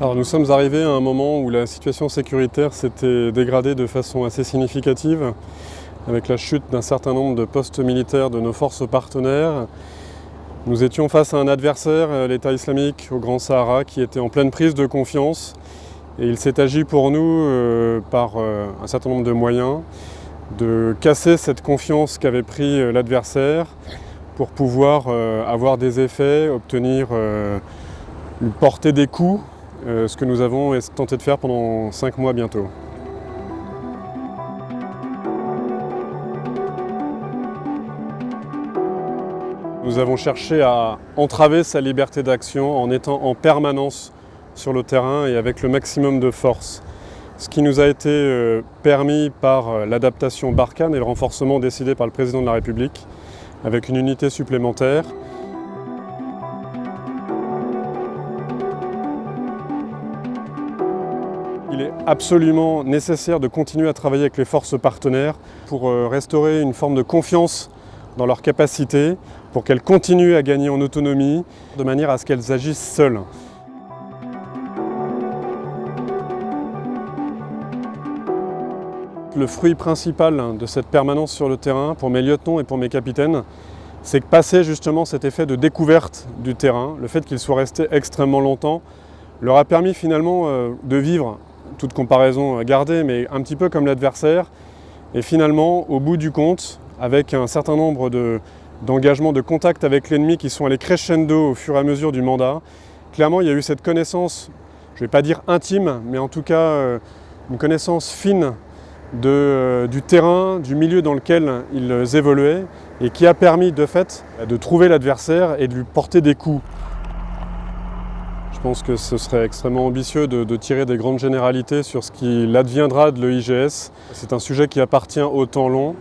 Alors nous sommes arrivés à un moment où la situation sécuritaire s'était dégradée de façon assez significative, avec la chute d'un certain nombre de postes militaires de nos forces partenaires. Nous étions face à un adversaire, l'État islamique au Grand Sahara, qui était en pleine prise de confiance. Et il s'est agi pour nous, par un certain nombre de moyens, de casser cette confiance qu'avait pris l'adversaire pour pouvoir avoir des effets, obtenir porter des coups, ce que nous avons tenté de faire pendant 5 mois bientôt. Nous avons cherché à entraver sa liberté d'action en étant en permanence sur le terrain et avec le maximum de force. Ce qui nous a été permis par l'adaptation Barkhane et le renforcement décidé par le président de la République avec une unité supplémentaire. Il est absolument nécessaire de continuer à travailler avec les forces partenaires pour restaurer une forme de confiance dans leurs capacités, pour qu'elles continuent à gagner en autonomie, de manière à ce qu'elles agissent seules. Le fruit principal de cette permanence sur le terrain, pour mes lieutenants et pour mes capitaines, c'est que passer justement cet effet de découverte du terrain, le fait qu'ils soient restés extrêmement longtemps, leur a permis finalement de vivre, toute comparaison gardée, mais un petit peu comme l'adversaire, et finalement, au bout du compte, avec un certain nombre d'engagements, de contacts avec l'ennemi qui sont allés crescendo au fur et à mesure du mandat, clairement il y a eu cette connaissance, je ne vais pas dire intime, mais en tout cas une connaissance fine du terrain, du milieu dans lequel ils évoluaient, et qui a permis de fait de trouver l'adversaire et de lui porter des coups. Je pense que ce serait extrêmement ambitieux de tirer des grandes généralités sur ce qui adviendra de l'EIGS. C'est un sujet qui appartient au temps long.